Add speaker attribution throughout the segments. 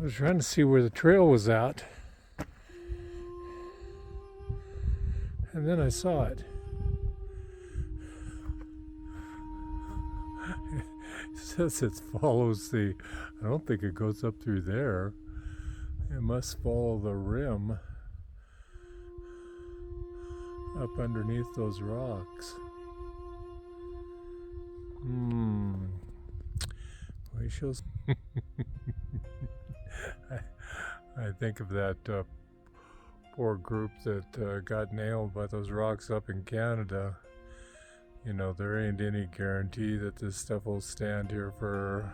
Speaker 1: I was trying to see where the trail was at, and then I saw it. It says it follows the, I don't think it goes up through there. It must follow the rim up underneath those rocks. We shall. I think of that poor group that got nailed by those rocks up in Canada. You know, there ain't any guarantee that this stuff will stand here for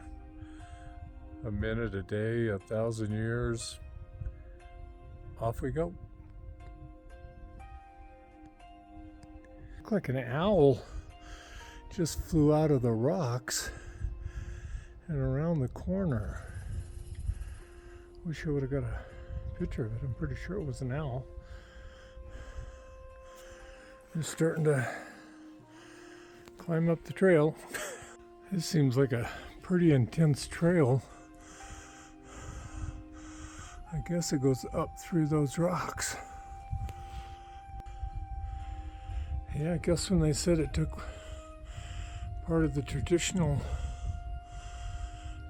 Speaker 1: a minute, a day, 1,000 years. Off we go. Looked like an owl just flew out of the rocks and around the corner. Wish I would have got a picture of it. I'm pretty sure it was an owl. It's starting to climb up the trail. This seems like a pretty intense trail. I guess it goes up through those rocks. Yeah, I guess when they said it took part of the traditional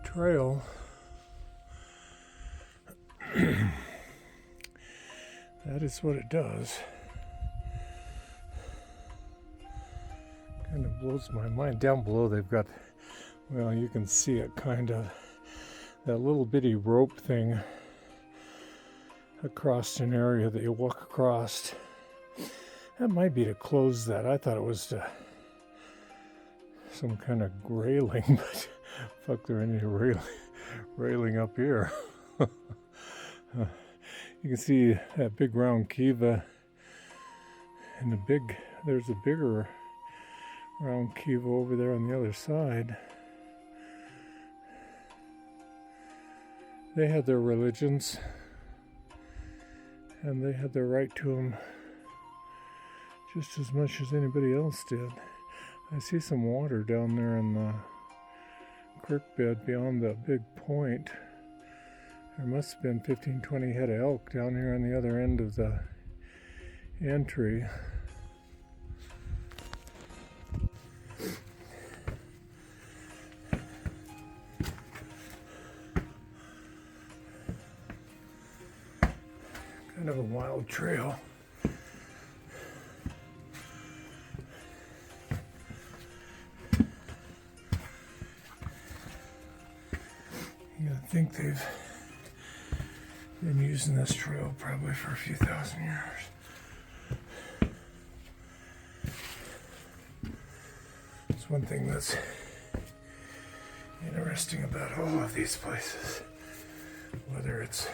Speaker 1: trail, that is what it does. Kind of blows my mind. Down below they've got, well, you can see it kind of, that little bitty rope thing across an area that you walk across. That might be to close that. I thought it was to some kind of railing, but fuck, there ain't any railing up here. You can see that big round kiva, and there's a bigger round kiva over there on the other side. They had their religions, and they had their right to them just as much as anybody else did. I see some water down there in the creek bed beyond that big point. There must have been 15-20 head of elk down here on the other end of the entry. Kind of a wild trail. I think they've been using this trail probably for a few thousand years. It's one thing that's interesting about all of these places, whether it's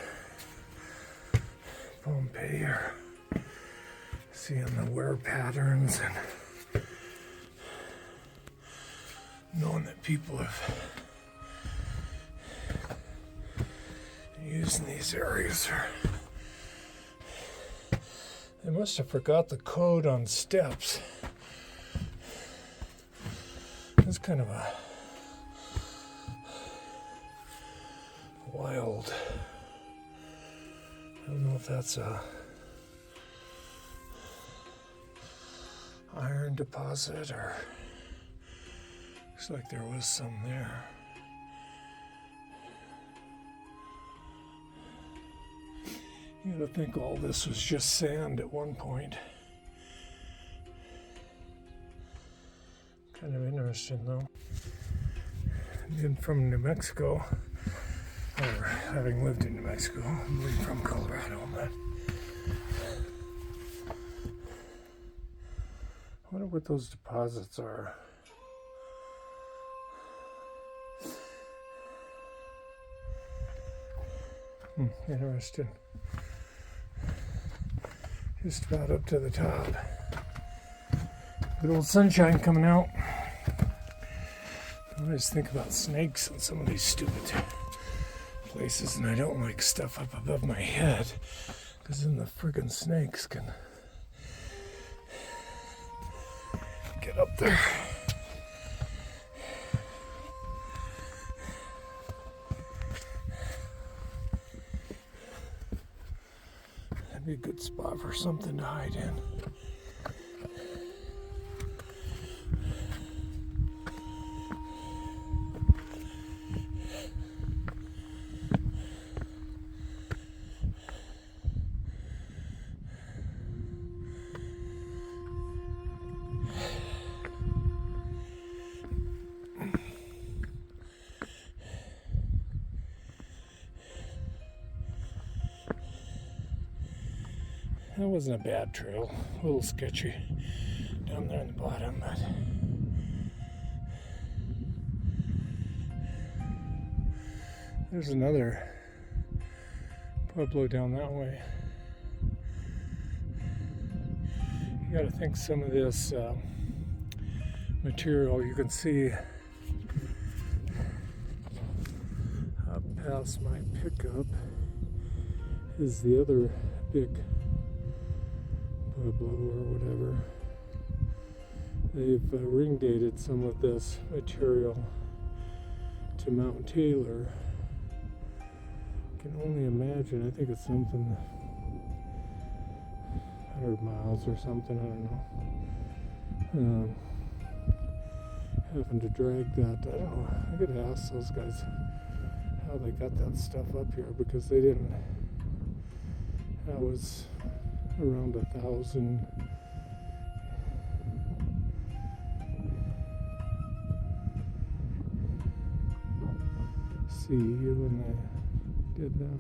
Speaker 1: Pompeii or seeing the wear patterns and knowing that people have using these areas. They must have forgot the code on steps. It's kind of a wild. I don't know if that's a iron deposit or looks like there was some there. You gotta think all this was just sand at one point. Kind of interesting though. Being from New Mexico, or having lived in New Mexico, I'm from Colorado, but I wonder what those deposits are. Interesting. Just about up to the top. Good old sunshine coming out. I always think about snakes on some of these stupid places, and I don't like stuff up above my head, because then the friggin' snakes can get up there. or something to hide in. That wasn't a bad trail, a little sketchy down there in the bottom, but there's another pueblo down that way. You gotta think some of this material you can see up past my pickup is the other big pueblo or whatever. They've ring dated some of this material to Mount Taylor. I can only imagine, I think it's something 100 miles or something, I don't know. Having to drag that, I don't know, I could ask those guys how they got that stuff up here, because they didn't, that was around 1,000 CE when they did that.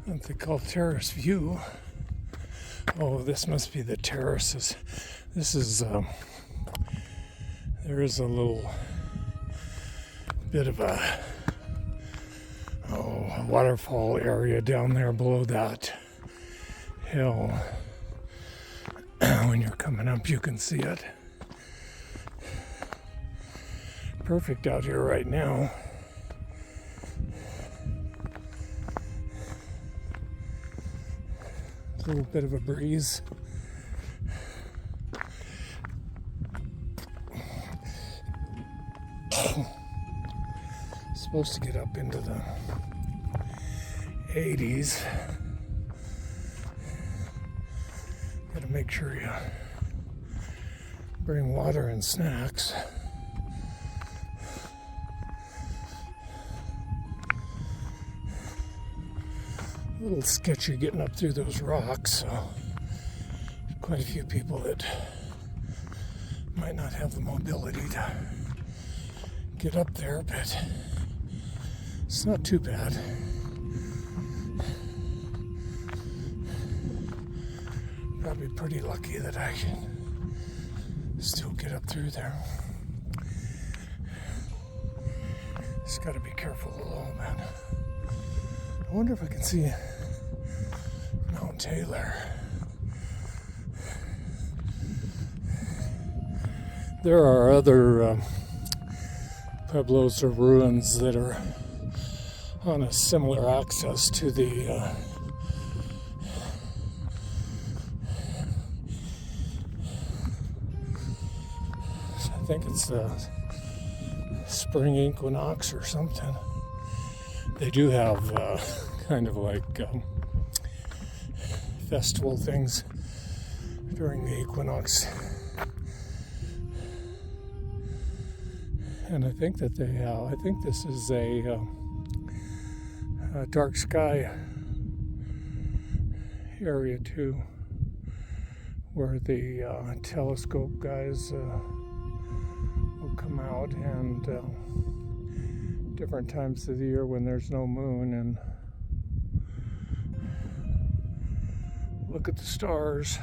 Speaker 1: What they call terrace view. Oh, this must be the terraces. This is, there is a little bit of a waterfall area down there below that hill. When you're coming up, you can see it. Perfect out here right now. A little bit of a breeze. Supposed to get up into the 80s. Gotta make sure you bring water and snacks. A little sketchy getting up through those rocks, so quite a few people that might not have the mobility to get up there, but it's not too bad. Probably pretty lucky that I can still get up through there. Just gotta be careful below, man. I wonder if I can see Mount Taylor. There are other pueblos or ruins that are on a similar access to the I think it's the spring equinox or something. They do have kind of like festival things during the equinox. And I think that I think this is a dark sky area too, where the telescope guys will come out, and different times of the year when there's no moon, and look at the stars.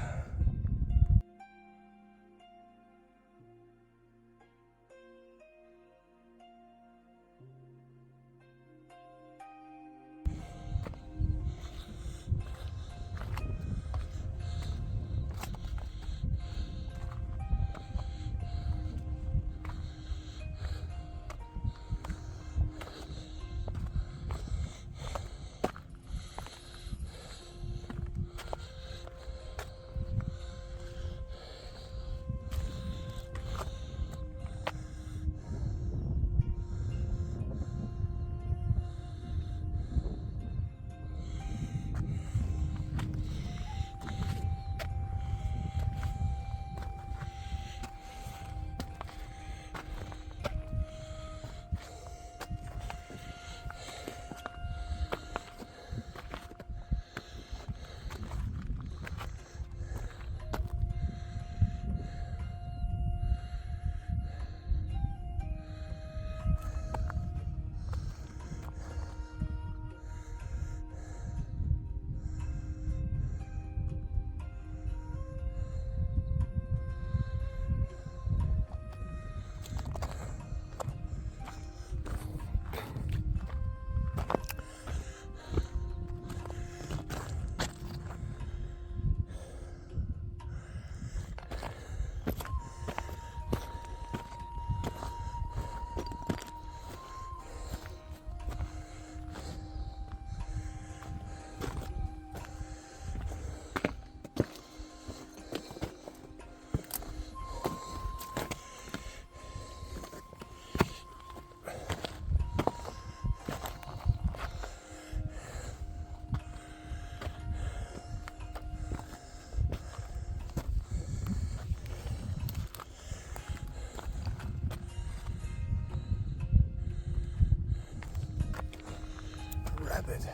Speaker 1: Rabbit.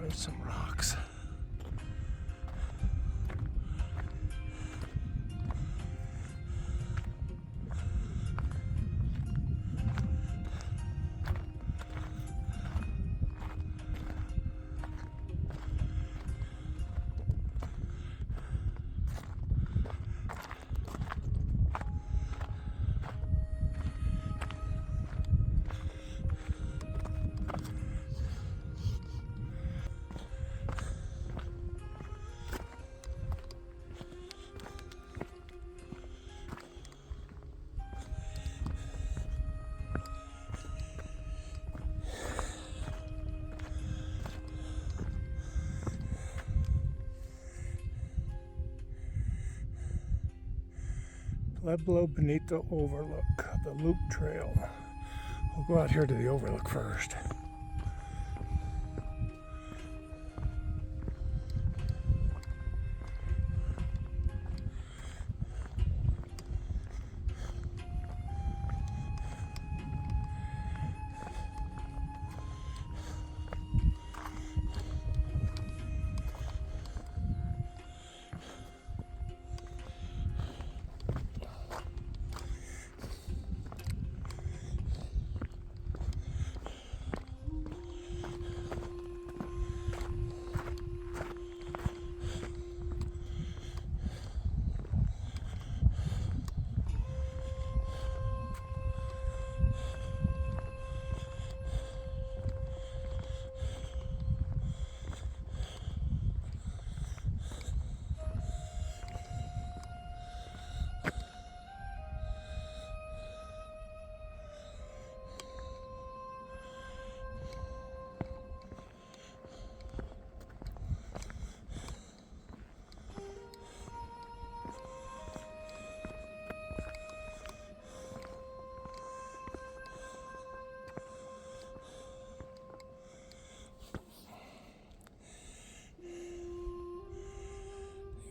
Speaker 1: There's some rocks. Pueblo Bonito Overlook, the Loop Trail. We'll go out here to the overlook first.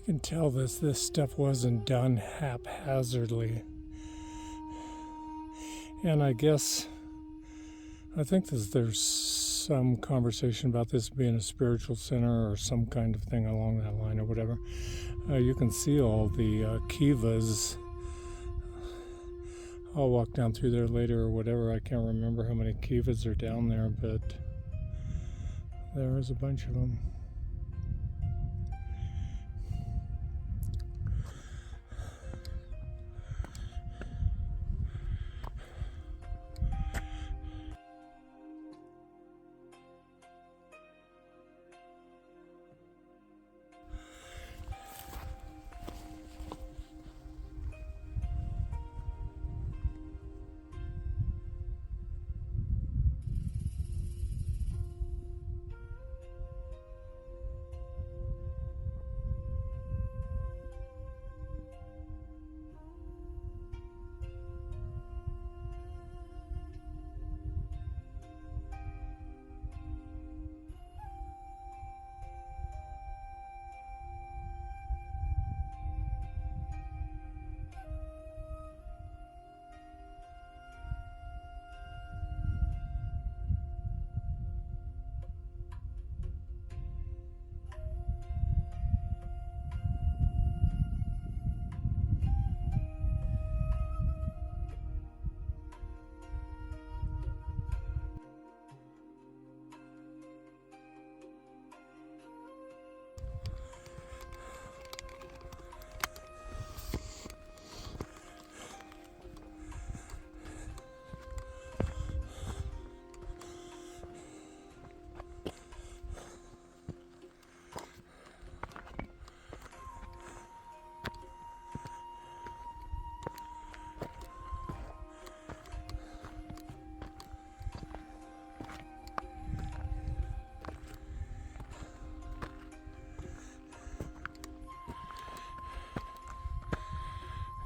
Speaker 1: can tell this stuff wasn't done haphazardly. And I think there's some conversation about this being a spiritual center or some kind of thing along that line or whatever. You can see all the kivas. I'll walk down through there later or whatever. I can't remember how many kivas are down there, but there is a bunch of them.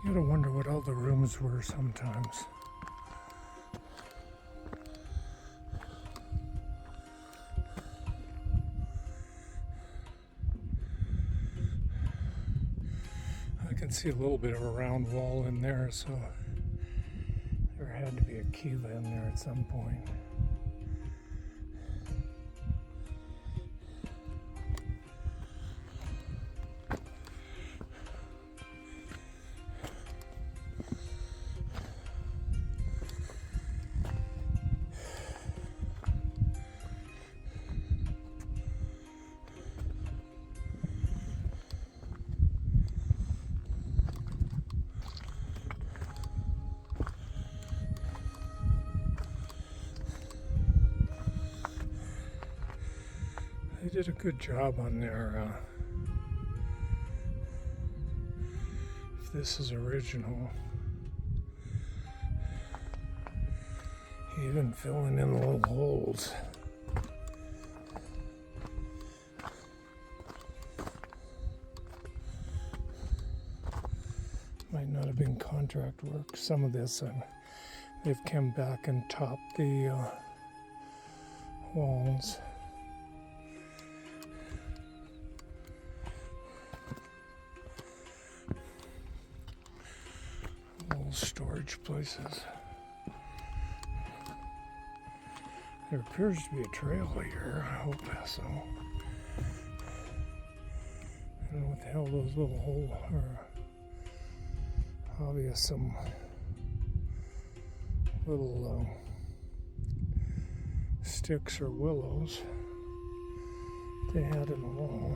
Speaker 1: You gotta wonder what all the rooms were sometimes. I can see a little bit of a round wall in there, so there had to be a kiva in there at some point. They did a good job on their, if this is original, even filling in the little holes. Might not have been contract work. Some of this, they've come back and topped the walls. Storage places. There appears to be a trail here. I hope so. I don't know what the hell those little holes are. Obvious some little sticks or willows they had in the wall.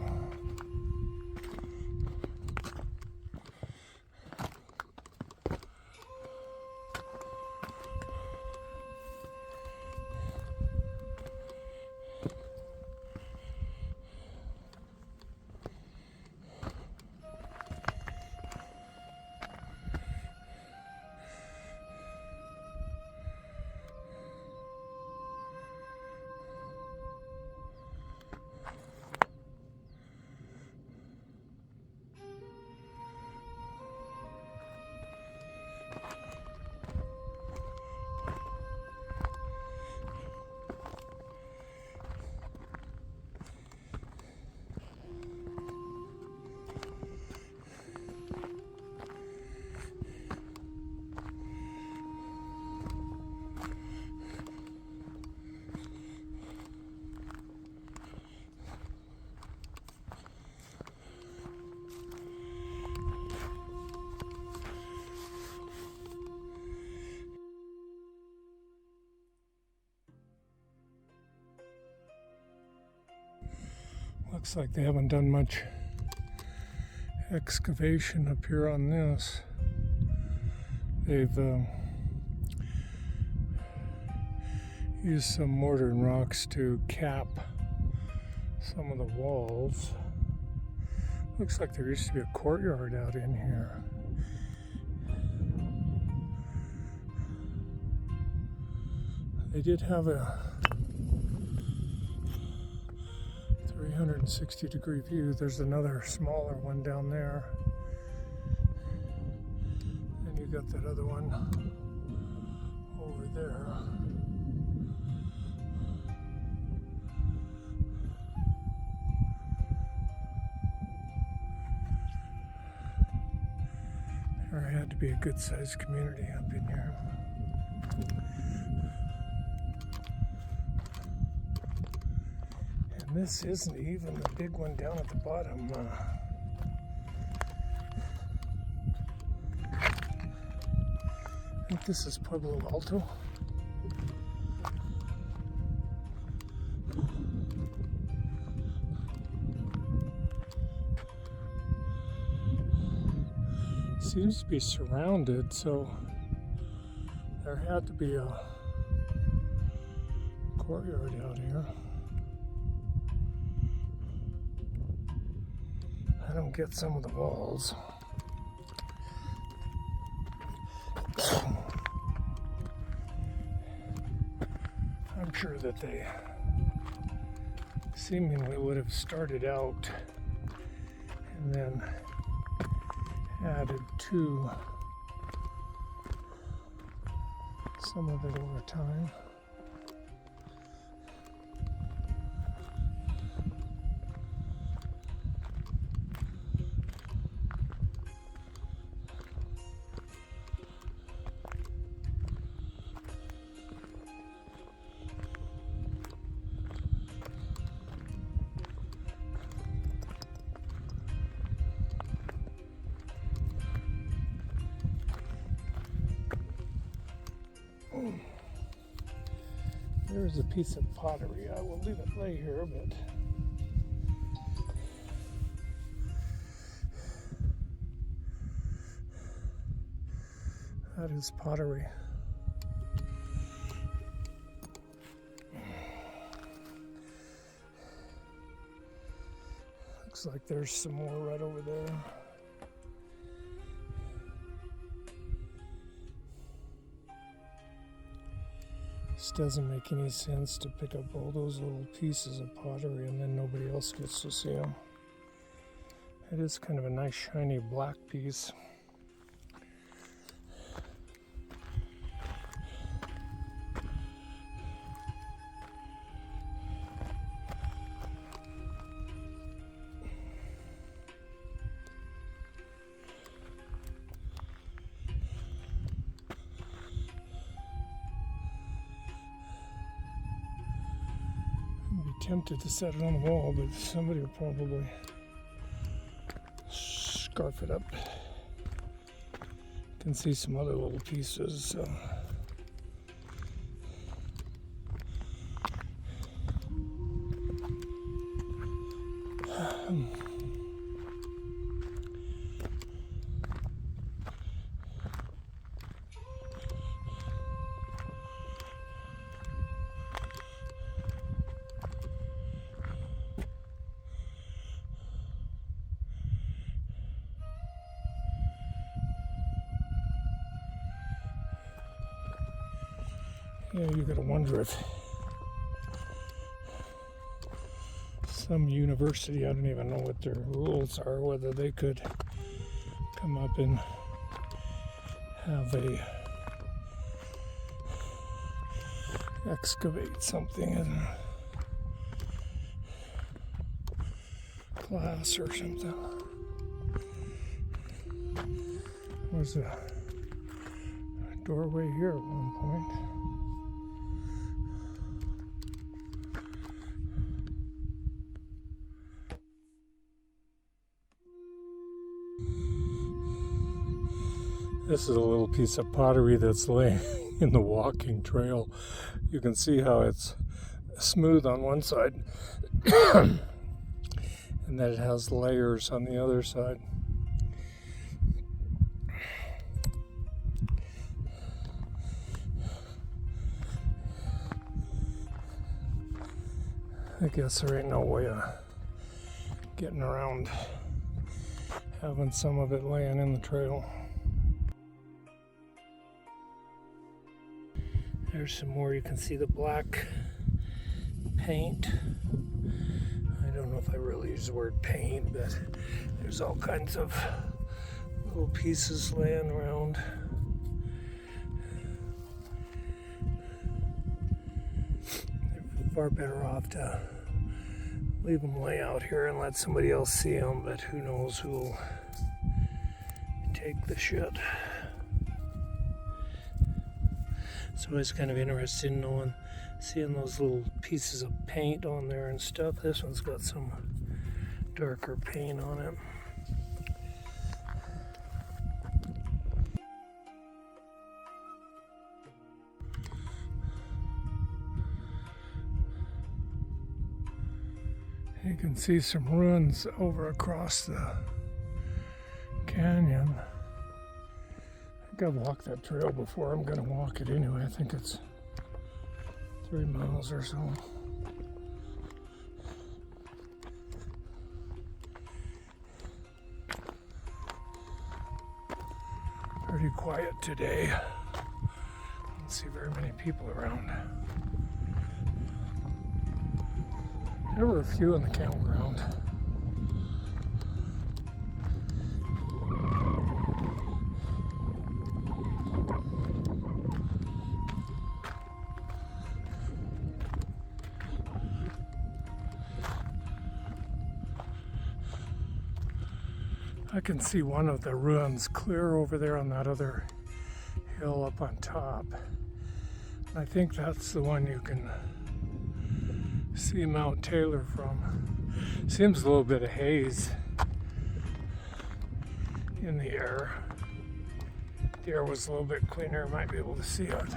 Speaker 1: Looks like they haven't done much excavation up here on this. They've used some mortar and rocks to cap some of the walls. Looks like there used to be a courtyard out in here. They did have a 360-degree view. There's another smaller one down there. And you got that other one over there. There had to be a good-sized community up in here. And this isn't even the big one down at the bottom. I think this is Pueblo Alto. Seems to be surrounded, so there had to be a courtyard out here. I don't get some of the walls. I'm sure that they seemingly would have started out and then added to some of it over time. There's a piece of pottery. I will leave it lay here, but that is pottery. Looks like there's some more right over there. This doesn't make any sense to pick up all those little pieces of pottery and then nobody else gets to see them. It is kind of a nice shiny black piece. Tempted to set it on the wall, but somebody will probably scarf it up. Can see some other little pieces. Yeah, you gotta wonder if some university, I don't even know what their rules are, whether they could come up and have a excavate something in class or something. There's a doorway here at one point. This is a little piece of pottery that's laying in the walking trail. You can see how it's smooth on one side and that it has layers on the other side. I guess there ain't no way of getting around having some of it laying in the trail. There's some more. You can see the black paint. I don't know if I really use the word paint, but there's all kinds of little pieces laying around. They're far better off to leave them lay out here and let somebody else see them, but who knows who will take the shit. So it's kind of interesting knowing, seeing those little pieces of paint on there and stuff. This one's got some darker paint on it. You can see some ruins over across the canyon. I think I've walked that trail before. I'm going to walk it anyway. I think it's 3 miles or so. Pretty quiet today. Don't see very many people around. There were a few in the campground. I can see one of the ruins clear over there on that other hill up on top. I think that's the one you can see Mount Taylor from. Seems a little bit of haze in the air. If the air was a little bit cleaner, I might be able to see it.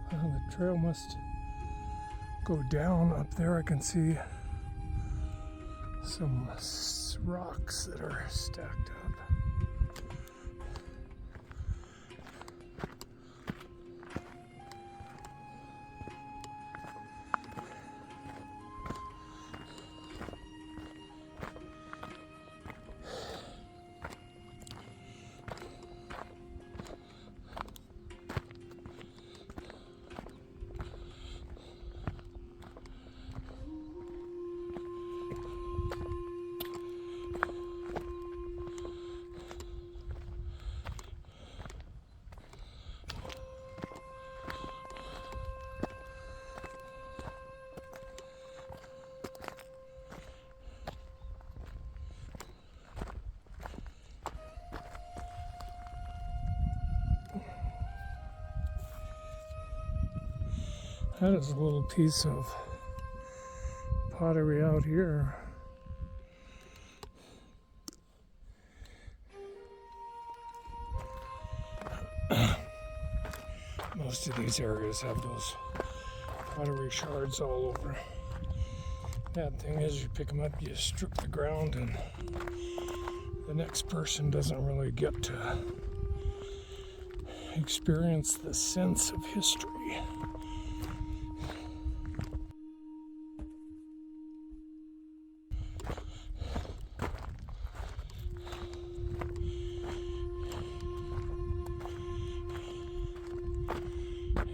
Speaker 1: Well, the trail must go down up there. I can see some rocks that are stacked up. That is a little piece of pottery out here. Most of these areas have those pottery shards all over. Bad thing is, you pick them up, you strip the ground, and the next person doesn't really get to experience the sense of history.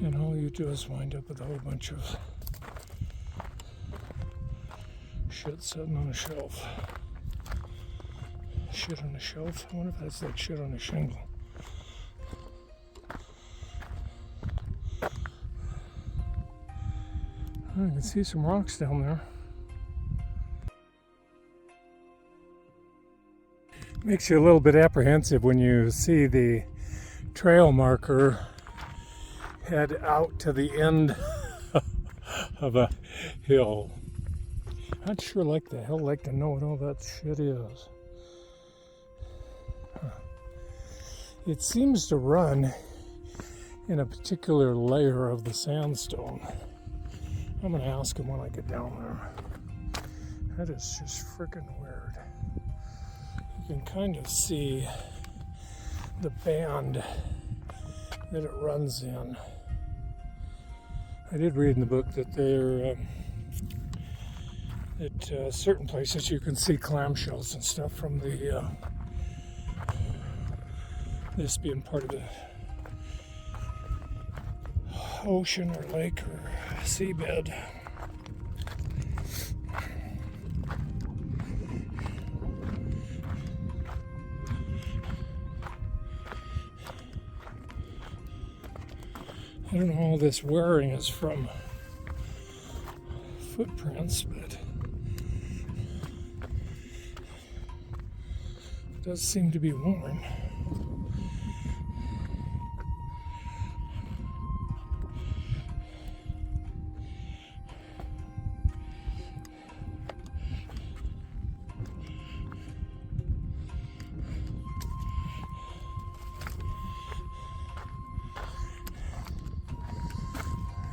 Speaker 1: And all you do is wind up with a whole bunch of shit sitting on a shelf.
Speaker 2: Shit on the shelf. I wonder if that's like shit on a shingle. I can see some rocks down there. Makes you a little bit apprehensive when you see the trail marker head out to the end of a hill. I'd sure like the hell like to know what all that shit is. It seems to run in a particular layer of the sandstone. I'm gonna ask him when I get down there. That is just freaking weird. You can kind of see the band that it runs in. I did read in the book that at certain places you can see clamshells and stuff from the this being part of the ocean or lake or seabed. I don't know how all this wearing is from footprints, but it does seem to be worn.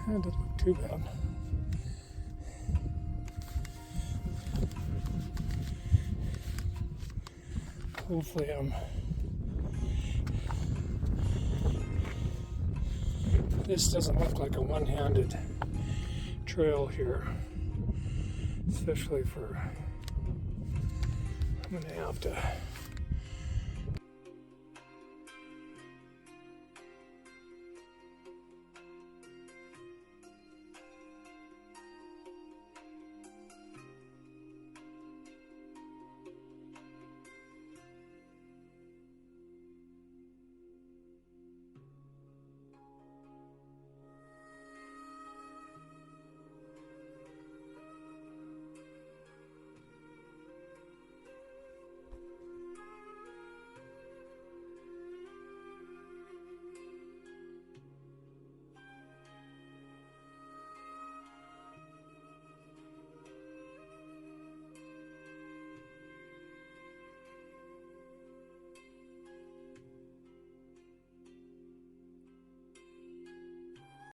Speaker 2: That doesn't look too bad. Hopefully this doesn't look like a one-handed trail here, especially for, I'm gonna have to